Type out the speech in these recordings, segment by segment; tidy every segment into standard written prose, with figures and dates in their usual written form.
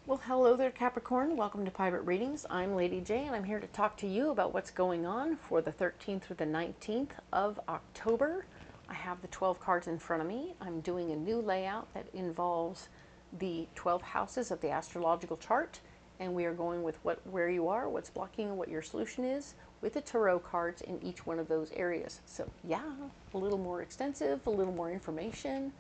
Well, hello there, Capricorn. Welcome to Private Readings. I'm Lady J, and I'm here to talk to you about what's going on for the 13th through the 19th of October. I have the 12 cards in front of me. I'm doing a new layout that involves the 12 houses of the astrological chart, and we are going with where you are, what's blocking, and what your solution is, with the tarot cards in each one of those areas. So yeah, a little more extensive, a little more information,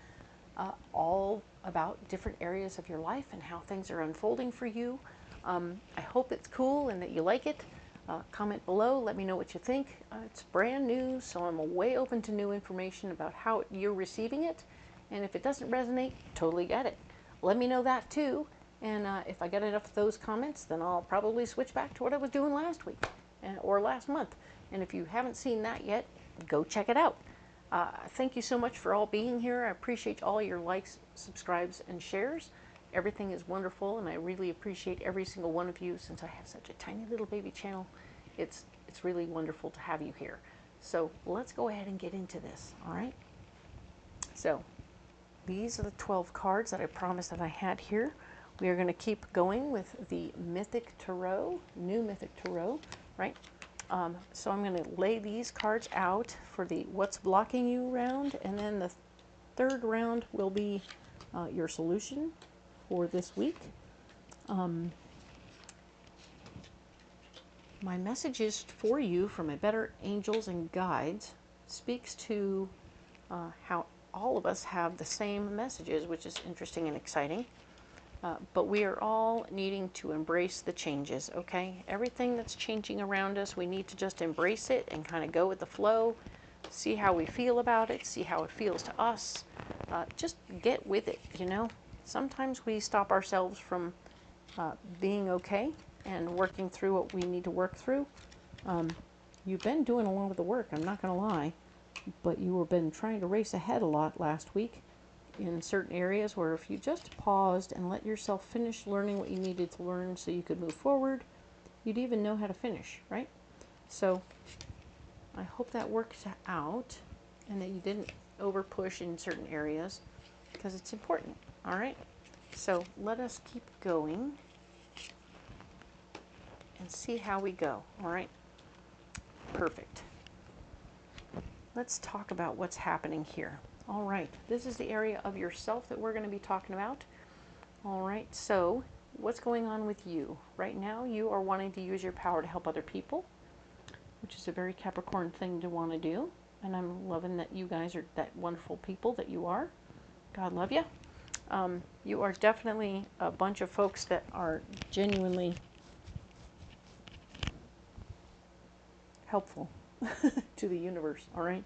all about different areas of your life and how things are unfolding for you. I hope it's cool and that you like it. Comment below, let me know what you think. It's brand new, so I'm way open to new information about how you're receiving it. And if it doesn't resonate, totally get it. Let me know that too. And if I get enough of those comments, then I'll probably switch back to what I was doing last week or last month. And if you haven't seen that yet, go check it out. Thank you so much for all being here. I appreciate all your likes, subscribes, and shares. Everything is wonderful, and I really appreciate every single one of you. Since I have such a tiny little baby channel, it's really wonderful to have you here. So let's go ahead and get into this, all right? So these are the 12 cards that I promised that I had here. We are going to keep going with the Mythic Tarot, new Mythic Tarot, right? So I'm going to lay these cards out for the what's blocking you round, and then the third round will be your solution for this week. My messages for you from my better angels and guides speaks to how all of us have the same messages, which is interesting and exciting. But we are all needing to embrace the changes, okay? Everything that's changing around us, we need to just embrace it and kind of go with the flow, see how we feel about it, see how it feels to us. Just get with it, you know? Sometimes we stop ourselves from being okay and working through what we need to work through. You've been doing a lot of the work, I'm not going to lie, but you have been trying to race ahead a lot last week in certain areas where if you just paused and let yourself finish learning what you needed to learn so you could move forward, you'd even know how to finish, right? So I hope that works out and that you didn't over push in certain areas because it's important, all right? So let us keep going and see how we go, all right? Perfect. Let's talk about what's happening here. All right, this is the area of yourself that we're going to be talking about. All right, so what's going on with you? Right now, you are wanting to use your power to help other people, which is a very Capricorn thing to want to do. And I'm loving that you guys are that wonderful people that you are. God love you. You are definitely a bunch of folks that are genuinely helpful to the universe, all right?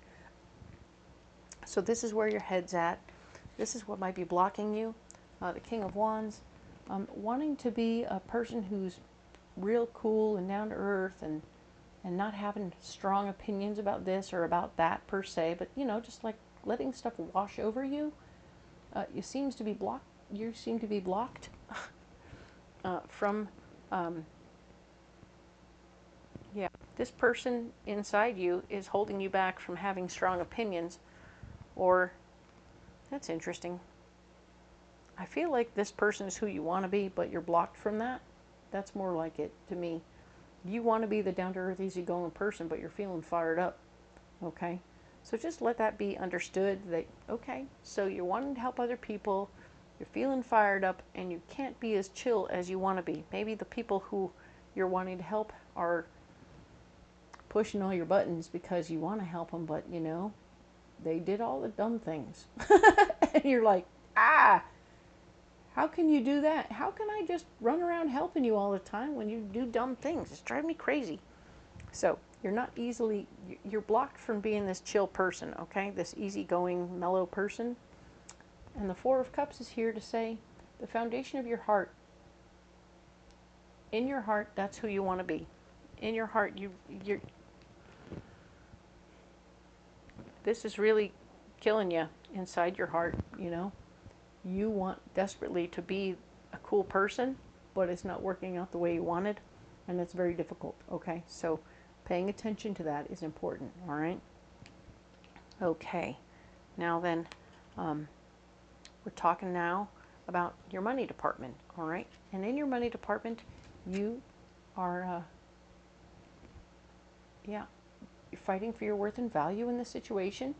So this is where your head's at. This is what might be blocking you. The King of Wands. Wanting to be a person who's real cool and down to earth and not having strong opinions about this or about that per se, but you know, just like letting stuff wash over you. You seem to be blocked from yeah, this person inside you is holding you back from having strong opinions. Or, that's interesting. I feel like this person is who you want to be, but you're blocked from that. That's more like it to me. You want to be the down-to-earth, easygoing person, but you're feeling fired up. Okay? So just let that be understood that, okay, so you're wanting to help other people, you're feeling fired up, and you can't be as chill as you want to be. Maybe the people who you're wanting to help are pushing all your buttons because you want to help them, but, you know, they did all the dumb things. And you're like, how can you do that? How can I just run around helping you all the time when you do dumb things? It's driving me crazy. So you're not easily, you're blocked from being this chill person, okay? This easygoing, mellow person. And the Four of Cups is here to say, the foundation of your heart. In your heart, that's who you want to be. In your heart, you're this is really killing you inside your heart, you know. You want desperately to be a cool person, but it's not working out the way you wanted, and it's very difficult, okay? So paying attention to that is important, all right? Okay, now then, we're talking now about your money department, all right? And in your money department, you are, yeah, you're fighting for your worth and value in the situation.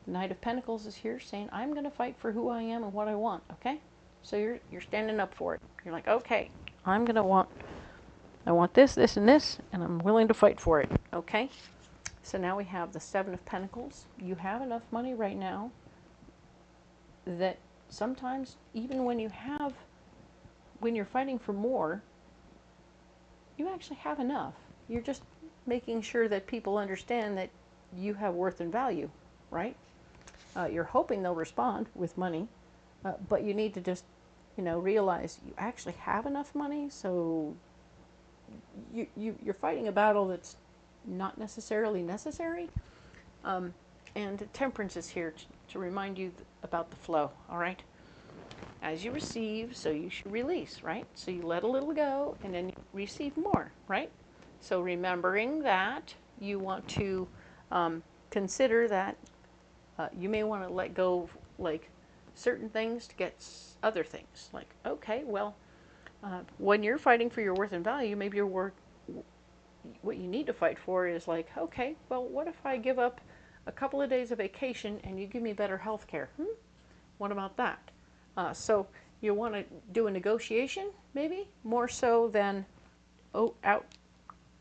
The Knight of Pentacles is here saying, I'm going to fight for who I am and what I want, okay? So you're standing up for it. You're like, okay, I want this, this, and this, and I'm willing to fight for it, okay? So now we have the Seven of Pentacles. You have enough money right now that sometimes even when you're fighting for more, you actually have enough. You're just making sure that people understand that you have worth and value, right? You're hoping they'll respond with money, but you need to just, realize you actually have enough money, so you're fighting a battle that's not necessarily necessary. And Temperance is here to remind you about the flow, all right? As you receive, so you should release, right? So you let a little go, and then you receive more, right? So remembering that, you want to consider that you may want to let go of, like, certain things to get other things. Like, okay, well, when you're fighting for your worth and value, maybe what you need to fight for is like, okay, well, what if I give up a couple of days of vacation and you give me better health care? What about that? So you want to do a negotiation, maybe, more so than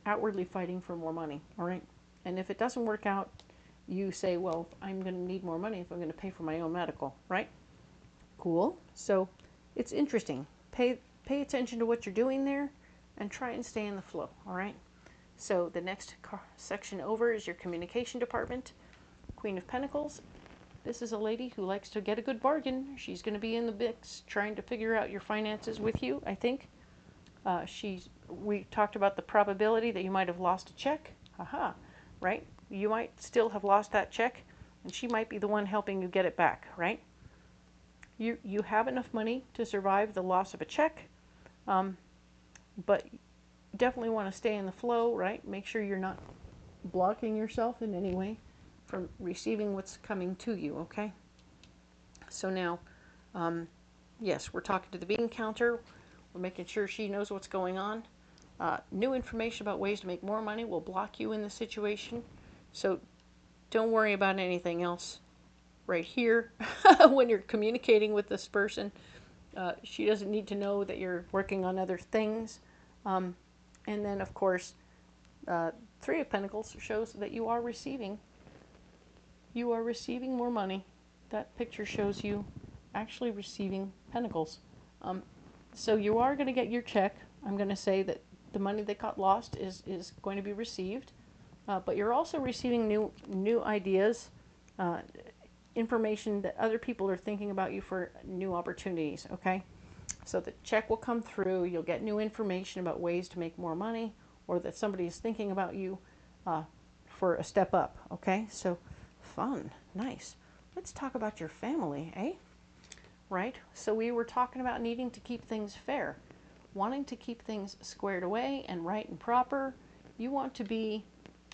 outwardly fighting for more money, all right? And if it doesn't work out, you say, well, I'm going to need more money if I'm going to pay for my own medical, right? Cool. So it's interesting. Pay attention to what you're doing there and try and stay in the flow, all right? So the next section over is your communication department. Queen of Pentacles. This is a lady who likes to get a good bargain. She's going to be in the mix trying to figure out your finances with you, I think. We talked about the probability that you might have lost a check. Haha, right? You might still have lost that check, and she might be the one helping you get it back, right? You have enough money to survive the loss of a check, but definitely want to stay in the flow, right? Make sure you're not blocking yourself in any way from receiving what's coming to you, okay? So now, yes, we're talking to the bean counter. We're making sure she knows what's going on. New information about ways to make more money will block you in the situation. So don't worry about anything else right here when you're communicating with this person. She doesn't need to know that you're working on other things. And then, of course, Three of Pentacles shows that you are receiving more money. That picture shows you actually receiving pentacles. So you are going to get your check. I'm going to say that the money that got lost is going to be received. But you're also receiving new ideas, information that other people are thinking about you for new opportunities, okay? So the check will come through. You'll get new information about ways to make more money, or that somebody is thinking about you for a step up, okay? So fun, nice. Let's talk about your family, eh? Right? So we were talking about needing to keep things fair, wanting to keep things squared away and right and proper. You want to be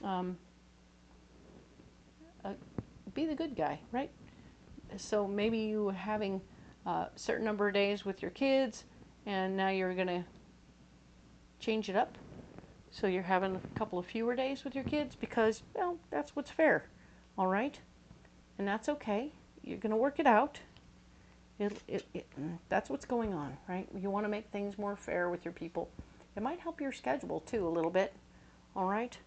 the good guy, right? So maybe you having a certain number of days with your kids, and now you're going to change it up. So you're having a couple of fewer days with your kids because, well, that's what's fair, all right? And that's okay. You're going to work it out. That's what's going on, right? You want to make things more fair with your people. It might help your schedule, too, a little bit, all right?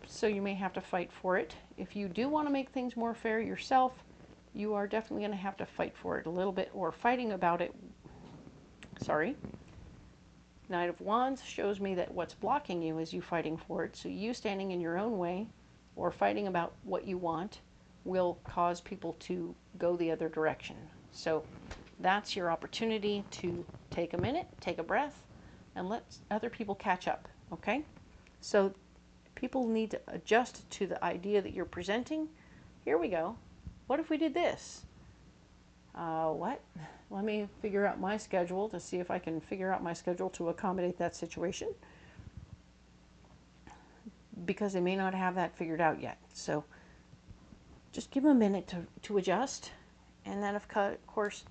So you may have to fight for it. If you do want to make things more fair yourself, you are definitely going to have to fight for it a little bit, or fighting about it. Sorry. Knight of Wands shows me that what's blocking you is you fighting for it. So you standing in your own way or fighting about what you want will cause people to go the other direction. So that's your opportunity to take a minute, take a breath, and let other people catch up, okay? So people need to adjust to the idea that you're presenting. Here we go. What if we did this? What? Let me figure out my schedule to see if I can figure out my schedule to accommodate that situation, because they may not have that figured out yet. So just give them a minute to adjust. And then, of course,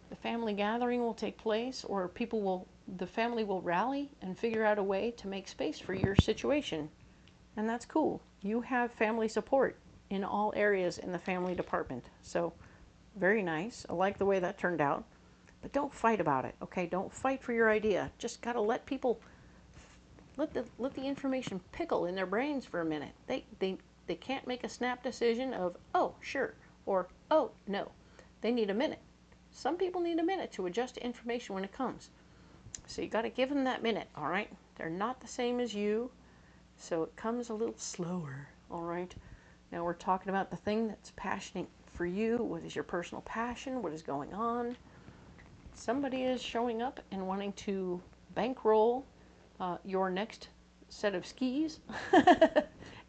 the family gathering will take place, or the family will rally and figure out a way to make space for your situation. And that's cool. You have family support in all areas in the family department. So very nice. I like the way that turned out. But don't fight about it, okay? Don't fight for your idea. Just got to let people, let the information pickle in their brains for a minute. They can't make a snap decision of, oh, sure, or, oh, no. They need a minute. Some people need a minute to adjust to information when it comes. So you got to give them that minute, all right? They're not the same as you, so it comes a little slower, all right? Now we're talking about the thing that's passionate for you. What is your personal passion? What is going on? Somebody is showing up and wanting to bankroll your next set of skis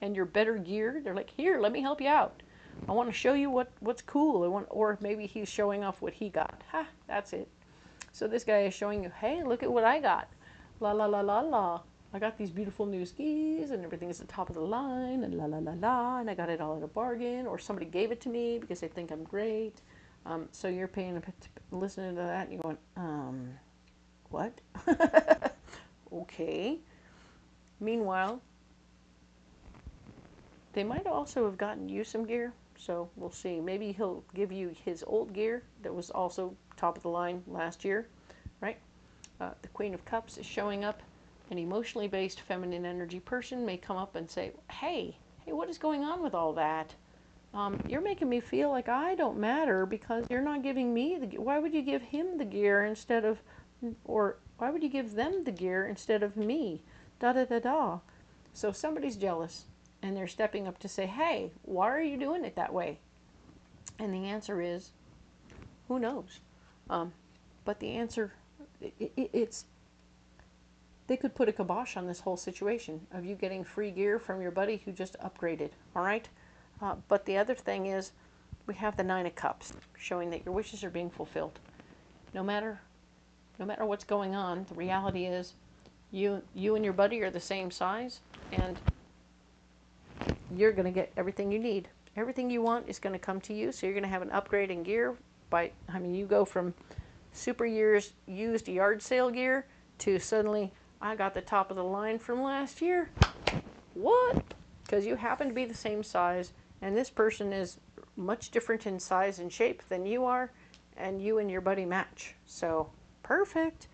and your better gear. They're like, here, let me help you out. I want to show you what's cool. Or maybe he's showing off what he got. Ha, that's it. So this guy is showing you, hey, look at what I got. La, la, la, la, la. I got these beautiful new skis and everything is at the top of the line and la, la, la, la. And I got it all at a bargain. Or somebody gave it to me because they think I'm great. So you're listening to that and you're going, what? Okay. Meanwhile, they might also have gotten you some gear. So we'll see. Maybe he'll give you his old gear that was also top of the line last year, right? The Queen of Cups is showing up. An emotionally based feminine energy person may come up and say, hey, what is going on with all that? You're making me feel like I don't matter because you're not giving me the gear. Why would you give him the gear instead of, or why would you give them the gear instead of me? Da da da da. So somebody's jealous and they're stepping up to say, hey, why are you doing it that way? And the answer is, who knows? But the answer, it's, they could put a kibosh on this whole situation of you getting free gear from your buddy who just upgraded, all right? But the other thing is, we have the Nine of Cups, showing that your wishes are being fulfilled. No matter what's going on, the reality is, you and your buddy are the same size, and you're going to get everything you need. Everything you want is going to come to you, so you're going to have an upgrade in gear. You go from super years used yard sale gear to suddenly, I got the top of the line from last year. What? Because you happen to be the same size, and this person is much different in size and shape than you are, and you and your buddy match. So, perfect.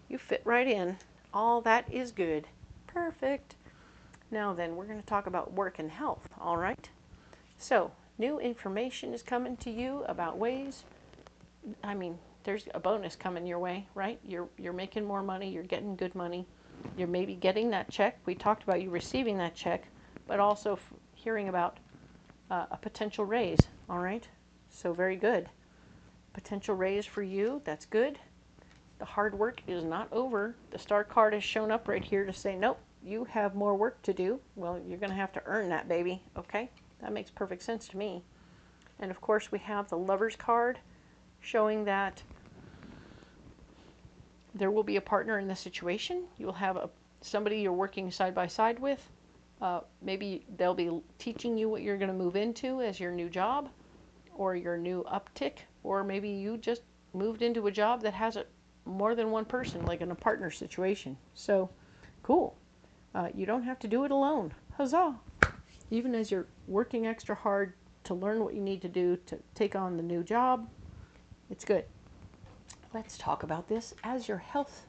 You fit right in. All that is good. Perfect. Now then, we're going to talk about work and health, all right? So, new information is coming to you about ways. There's a bonus coming your way, right? You're making more money. You're getting good money. You're maybe getting that check. We talked about you receiving that check, but also hearing about a potential raise, all right? So very good. Potential raise for you, that's good. The hard work is not over. The star card has shown up right here to say, nope, you have more work to do. Well, you're going to have to earn that, baby, okay? That makes perfect sense to me. And of course, we have the Lover's card showing that there will be a partner in this situation. You will have somebody you're working side by side with. Maybe they'll be teaching you what you're going to move into as your new job or your new uptick, or maybe you just moved into a job that has more than one person, like in a partner situation. So, cool. You don't have to do it alone. Huzzah! Even as you're working extra hard to learn what you need to do to take on the new job, it's good. Let's talk about this as your health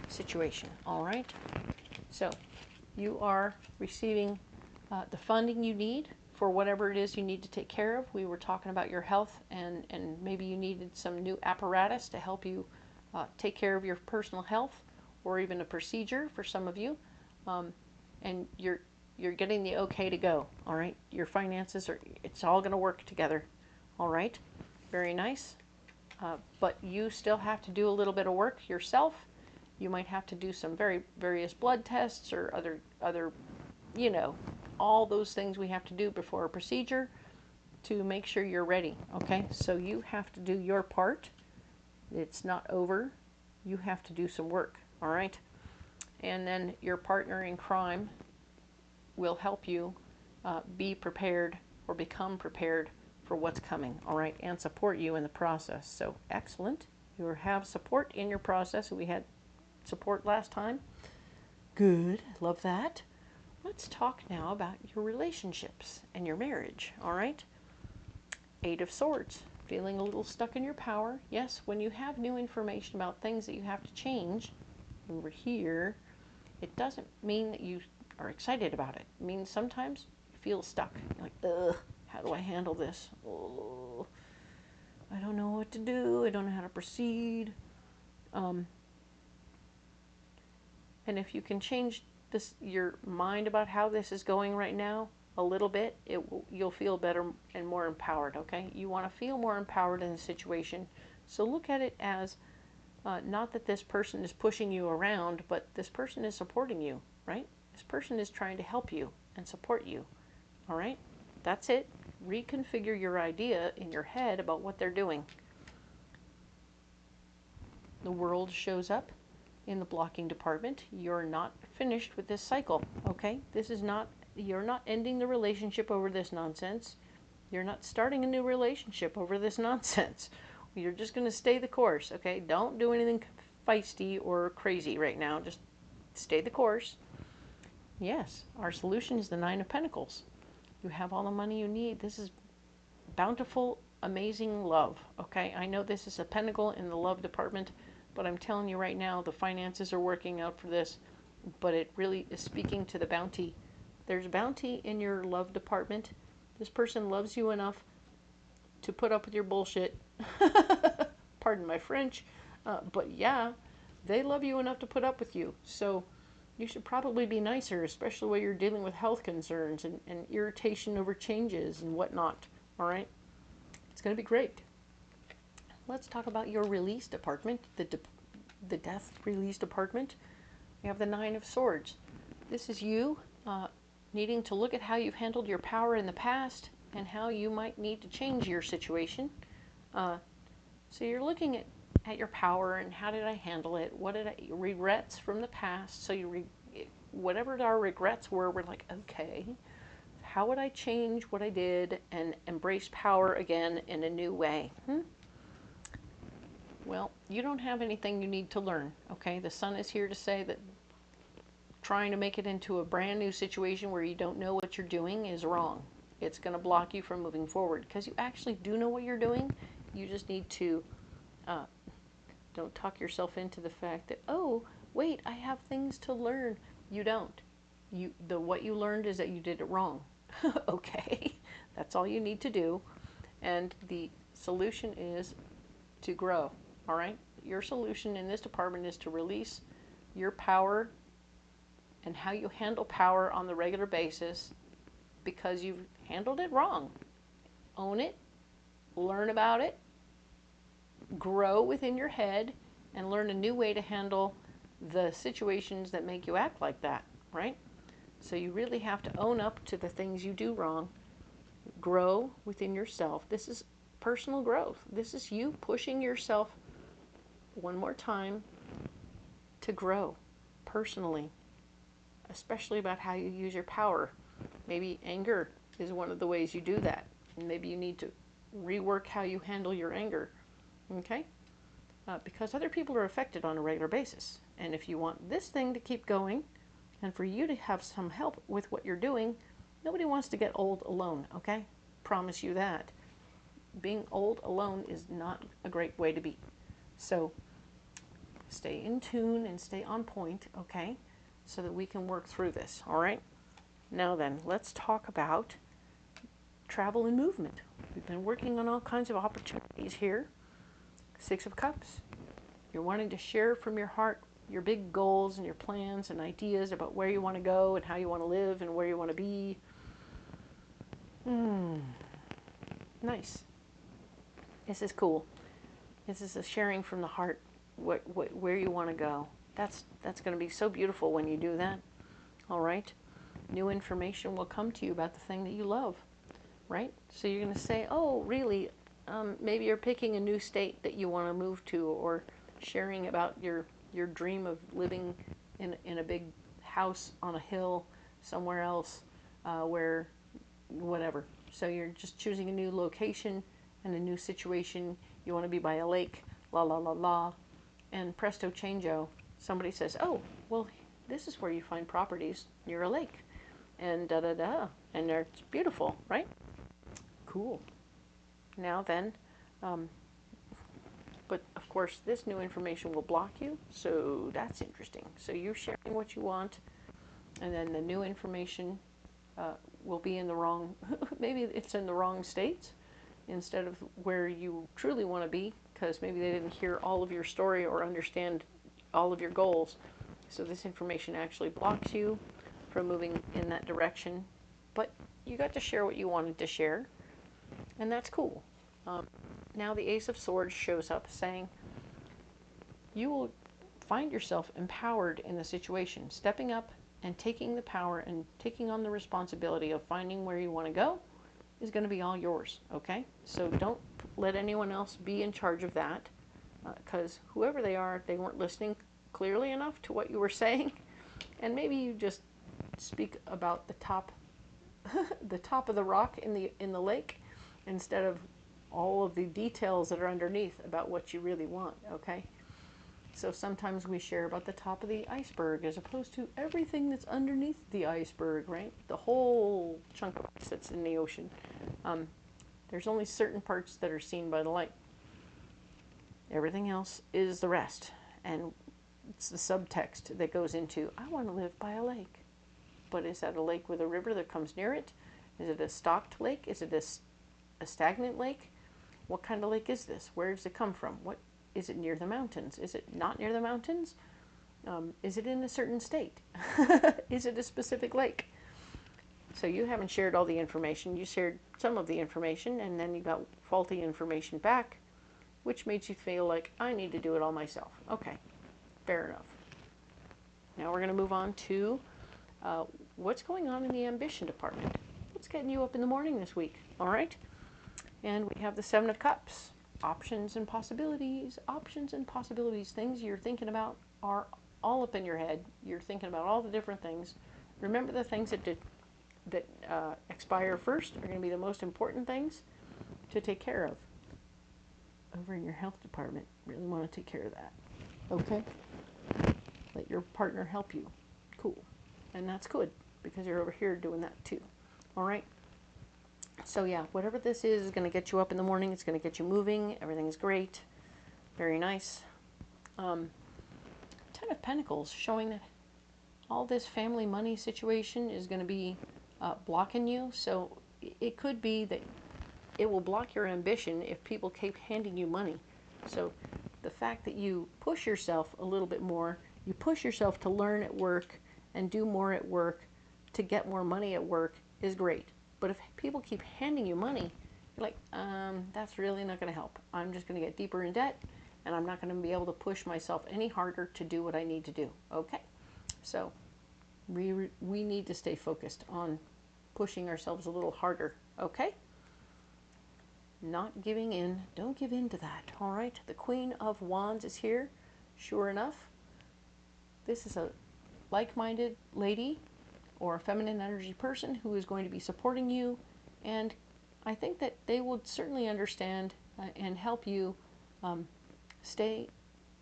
situation, all right? So, you are receiving the funding you need for whatever it is you need to take care of. We were talking about your health, and maybe you needed some new apparatus to help you take care of your personal health, or even a procedure for some of you. And you're getting the okay to go, all right? Your finances it's all going to work together, all right? Very nice. But you still have to do a little bit of work yourself. You might have to do some various blood tests or other, all those things we have to do before a procedure to make sure you're ready, okay? So you have to do your part. It's not over. You have to do some work, all right? And then your partner in crime will help you be prepared or become prepared for what's coming, all right, and support you in the process. So excellent, You have support in your process. We had support last time. Good. Love that. Let's talk now about your relationships and your marriage. All right. 8 of Swords. Feeling a little stuck in your power. Yes, when you have new information about things that you have to change over here, it doesn't mean that you are excited about it. It means sometimes you feel stuck. You're like, ugh, how do I handle this? Oh, I don't know what to do. I don't know how to proceed. And if you can change your mind about how this is going right now a little bit, you'll feel better and more empowered, okay? You want to feel more empowered in the situation. So look at it as not that this person is pushing you around, but this person is supporting you, right? This person is trying to help you and support you, all right? That's it. Reconfigure your idea in your head about what they're doing. The World shows up in the blocking department. You're not finished with this cycle, okay? You're not ending the relationship over this nonsense. You're not starting a new relationship over this nonsense. You're just going to stay the course, okay? Don't do anything feisty or crazy right now. Just stay the course. Yes, our solution is the 9 of Pentacles. You have all the money you need. This is bountiful, amazing love, okay? I know this is a pentacle in the love department, but I'm telling you right now, the finances are working out for this, but it really is speaking to the bounty. There's bounty in your love department. This person loves you enough to put up with your bullshit. Pardon my French, but yeah, they love you enough to put up with you. So you should probably be nicer, especially when you're dealing with health concerns and irritation over changes and whatnot. All right? It's going to be great. Let's talk about your release department, the death release department. We have the 9 of Swords. This is you needing to look at how you've handled your power in the past and how you might need to change your situation. So you're looking at your power and how did I handle it? What did regrets from the past? So whatever our regrets were, we're like, okay, how would I change what I did and embrace power again in a new way? Well, you don't have anything you need to learn, okay? The Sun is here to say that trying to make it into a brand new situation where you don't know what you're doing is wrong. It's going to block you from moving forward because you actually do know what you're doing. You just need to don't talk yourself into the fact that, oh, wait, I have things to learn. You don't. What you learned is that you did it wrong. Okay, that's all you need to do. And the solution is to grow, all right? Your solution in this department is to release your power and how you handle power on the regular basis because you've handled it wrong. Own it, learn about it, grow within your head, and learn a new way to handle the situations that make you act like that, right? So you really have to own up to the things you do wrong, grow within yourself. This is personal growth. This is you pushing yourself one more time to grow personally, especially about how you use your power. Maybe anger is one of the ways you do that. And maybe you need to rework how you handle your anger, okay? Because other people are affected on a regular basis. And if you want this thing to keep going and for you to have some help with what you're doing, nobody wants to get old alone, okay? Promise you that. Being old alone is not a great way to be. So stay in tune and stay on point, okay? So that we can work through this, all right? Now then, let's talk about travel and movement. We've been working on all kinds of opportunities here. 6 of Cups. You're wanting to share from your heart your big goals and your plans and ideas about where you want to go and how you want to live and where you want to be. Nice. This is cool. This is a sharing from the heart where you want to go. That's going to be so beautiful when you do that. All right? New information will come to you about the thing that you love, right? So you're going to say, oh, really? Maybe you're picking a new state that you want to move to, or sharing about your dream of living in a big house on a hill somewhere else, where whatever. So you're just choosing a new location and a new situation. You want to be by a lake. la la la la, and presto changeo, somebody says, oh, well, this is where you find properties near a lake, and da da da, and it's beautiful, right? Cool. Now then, but of course this new information will block you, so that's interesting. So you're sharing what you want, and then the new information will be in the wrong, maybe it's in the wrong states instead of where you truly want to be, because maybe they didn't hear all of your story or understand all of your goals. So this information actually blocks you from moving in that direction, but you got to share what you wanted to share, and that's cool. Now the Ace of Swords shows up saying you will find yourself empowered in the situation, stepping up and taking the power and taking on the responsibility of finding where you want to go is going to be all yours, okay? So don't let anyone else be in charge of that, because whoever they are, they weren't listening clearly enough to what you were saying, and maybe you just speak about the top the top of the rock in the lake instead of all of the details that are underneath about what you really want, okay? So sometimes we share about the top of the iceberg as opposed to everything that's underneath the iceberg, right? The whole chunk of ice that's in the ocean. There's only certain parts that are seen by the light. Everything else is the rest. And it's the subtext that goes into, I want to live by a lake. But is that a lake with a river that comes near it? Is it a stocked lake? Is it a stagnant lake? What kind of lake is this? Where does it come from? What is it near the mountains? Is it not near the mountains? Is it in a certain state? Is it a specific lake? So you haven't shared all the information. You shared some of the information, and then you got faulty information back, which made you feel like, I need to do it all myself. Okay, fair enough. Now we're going to move on to what's going on in the ambition department. What's getting you up in the morning this week? All right? And we have the Seven of Cups. Options and possibilities. Options and possibilities. Things you're thinking about are all up in your head. You're thinking about all the different things. Remember, the things that expire first are going to be the most important things to take care of. Over in your health department, really want to take care of that. Okay? Let your partner help you. Cool. And that's good, because you're over here doing that too. All right? So yeah, whatever this is going to get you up in the morning. It's going to get you moving. Everything's great. Very nice. Ten of Pentacles, showing that all this family money situation is going to be blocking you. So it could be that it will block your ambition if people keep handing you money. So the fact that you push yourself a little bit more, you push yourself to learn at work and do more at work to get more money at work is great. But if people keep handing you money, you're like, that's really not going to help. I'm just going to get deeper in debt, and I'm not going to be able to push myself any harder to do what I need to do. Okay? So we need to stay focused on pushing ourselves a little harder. Okay? Not giving in. Don't give in to that. All right? The Queen of Wands is here. Sure enough, this is a like-minded lady or a feminine energy person who is going to be supporting you, and I think that they will certainly understand and help you stay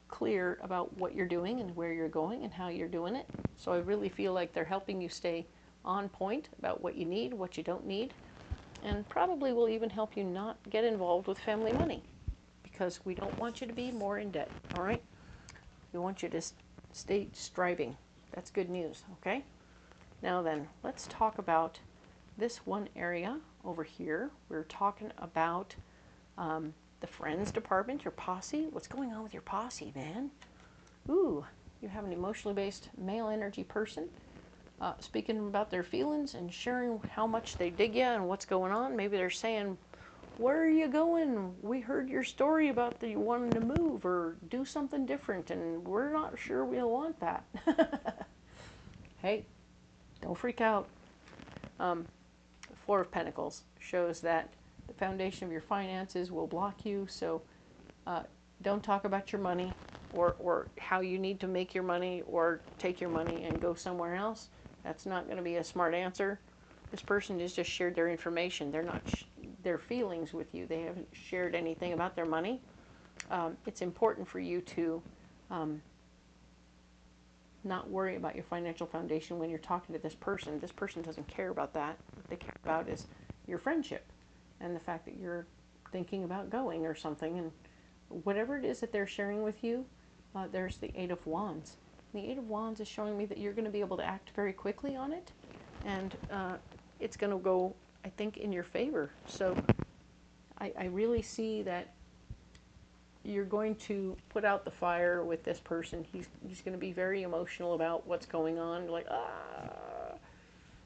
clear about what you're doing and where you're going and how you're doing it. So I really feel like they're helping you stay on point about what you need, what you don't need, and probably will even help you not get involved with family money, because we don't want you to be more in debt. All right? We want you to stay striving. That's good news. Okay? Now then, let's talk about this one area over here. We're talking about the friends department, your posse. What's going on with your posse, man? Ooh, you have an emotionally based male energy person speaking about their feelings and sharing how much they dig you and what's going on. Maybe they're saying, where are you going? We heard your story about that you wanted to move or do something different, and we're not sure we'll want that. Hey, don't freak out. The Four of Pentacles shows that the foundation of your finances will block you, so don't talk about your money or how you need to make your money or take your money and go somewhere else. That's not going to be a smart answer. This person has just shared their information. They're not their feelings with you. They haven't shared anything about their money. it's important for you to not worry about your financial foundation when you're talking to this person. This person doesn't care about that. What they care about is your friendship and the fact that you're thinking about going or something. And whatever it is that they're sharing with you, there's the Eight of Wands. The Eight of Wands is showing me that you're going to be able to act very quickly on it. And it's going to go, I think, in your favor. So I really see that you're going to put out the fire with this person. He's going to be very emotional about what's going on. Like,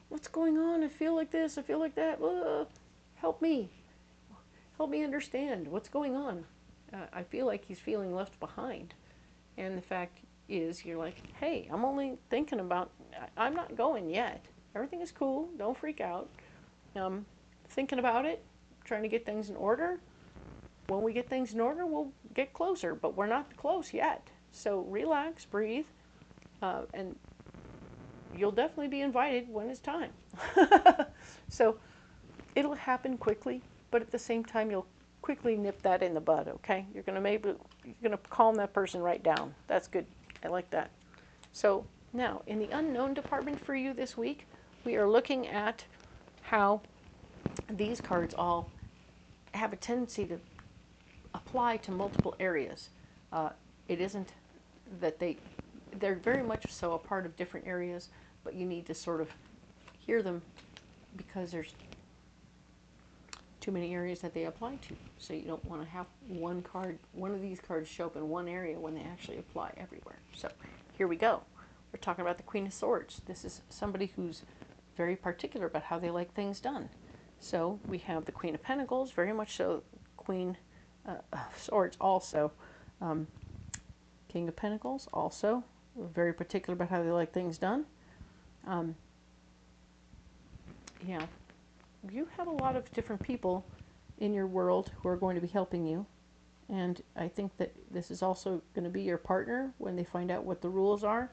what's going on? I feel like this. I feel like that. Help me. Help me understand what's going on. I feel like he's feeling left behind. And the fact is, you're like, hey, I'm only thinking about, I'm not going yet. Everything is cool. Don't freak out. Thinking about it, trying to get things in order. When we get things in order, we'll get closer, but we're not close yet. So relax, breathe, and you'll definitely be invited when it's time. So it'll happen quickly, but at the same time, you'll quickly nip that in the bud, okay? You're gonna calm that person right down. That's good. I like that. So now, in the unknown department for you this week, we are looking at how these cards all have a tendency to apply to multiple areas. It isn't that they're very much so a part of different areas, but you need to sort of hear them because there's too many areas that they apply to. So you don't want to have one of these cards show up in one area when they actually apply everywhere. So here we go. We're talking about the Queen of Swords. This is somebody who's very particular about how they like things done. So we have the Queen of Pentacles, very much so. Queen Swords also. King of Pentacles also. Very particular about how they like things done. Yeah. You have a lot of different people in your world who are going to be helping you. And I think that this is also going to be your partner when they find out what the rules are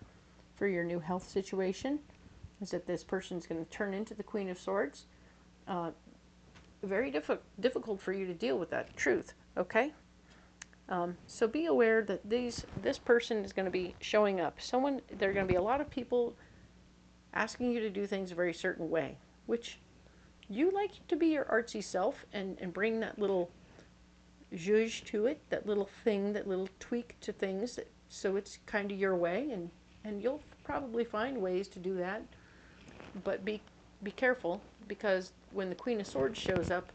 for your new health situation. Is that this person is going to turn into the Queen of Swords. Very difficult for you to deal with that truth, okay? So be aware that this person is going to be showing up. There are going to be a lot of people asking you to do things a very certain way, which you like to be your artsy self and bring that little zhuzh to it, that little thing, that little tweak to things, so it's kind of your way, and you'll probably find ways to do that. But be careful, because when the Queen of Swords shows up,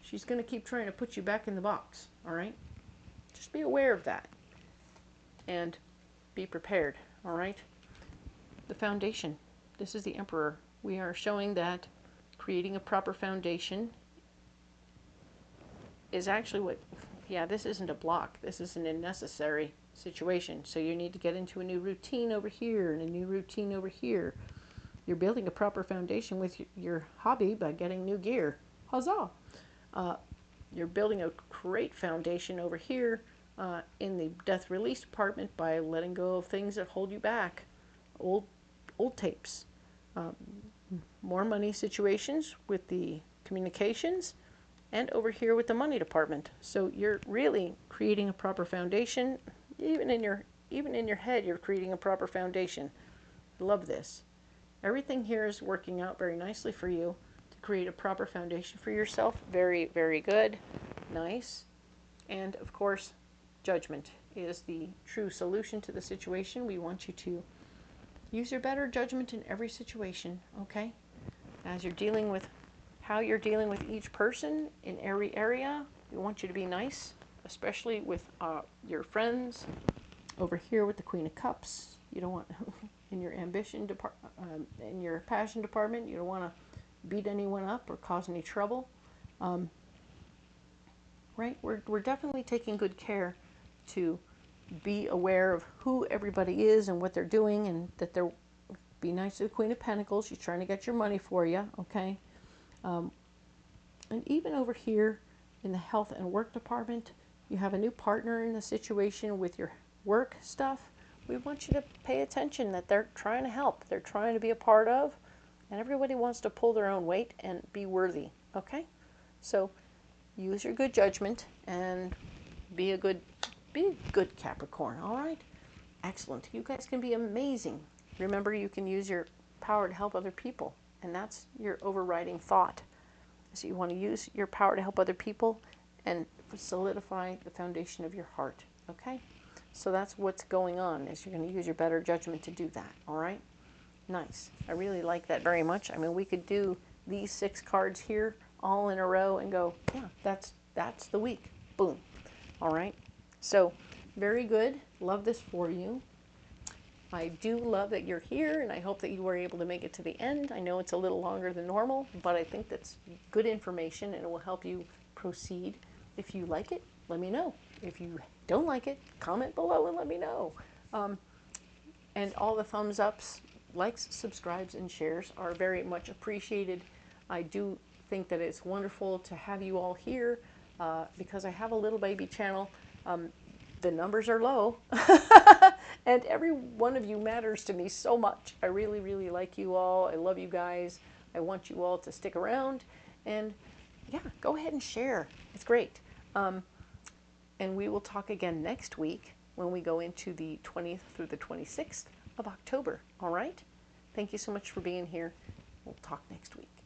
she's going to keep trying to put you back in the box, all right? Just be aware of that. And be prepared, all right? The foundation. This is the Emperor. We are showing that creating a proper foundation is actually this isn't a block. This is an unnecessary situation. So you need to get into a new routine over here and a new routine over here. You're building a proper foundation with your hobby by getting new gear. Huzzah! You're building a great foundation over here in the death release department by letting go of things that hold you back. Old tapes. More money situations with the communications, and over here with the money department. So you're really creating a proper foundation. Even in your head, you're creating a proper foundation. I love this. Everything here is working out very nicely for you to create a proper foundation for yourself. Very, very good. Nice. And of course, judgment is the true solution to the situation. We want you to use your better judgment in every situation, okay? As you're dealing with how you're dealing with each person in every area, we want you to be nice, especially with your friends. Over here with the Queen of Cups, you don't want in your ambition department, in your passion department, you don't want to beat anyone up or cause any trouble. Right? We're definitely taking good care to be aware of who everybody is and what they're doing, and that they're be nice to the Queen of Pentacles. She's trying to get your money for you, okay? And even over here in the health and work department, you have a new partner in the situation with your work stuff. We want you to pay attention that they're trying to help. They're trying to be a part of, and everybody wants to pull their own weight and be worthy, okay? So use your good judgment and be a good Be a good Capricorn, all right? Excellent. You guys can be amazing. Remember, you can use your power to help other people, and that's your overriding thought. So you want to use your power to help other people and solidify the foundation of your heart, okay? So that's what's going on, is you're going to use your better judgment to do that, all right? Nice. I really like that very much. I mean, we could do these 6 cards here all in a row and go, yeah, that's the week. Boom. All right? So, very good. Love this for you. I do love that you're here, and I hope that you were able to make it to the end. I know it's a little longer than normal, but I think that's good information, and it will help you proceed. If you like it, let me know. If you don't like it, comment below and let me know. And all the thumbs ups, likes, subscribes, and shares are very much appreciated. I do think that it's wonderful to have you all here because I have a little baby channel. The numbers are low, and every one of you matters to me so much. I really, really like you all. I love you guys. I want you all to stick around, and yeah, go ahead and share. It's great. And we will talk again next week when we go into the 20th through the 26th of October. All right? Thank you so much for being here. We'll talk next week.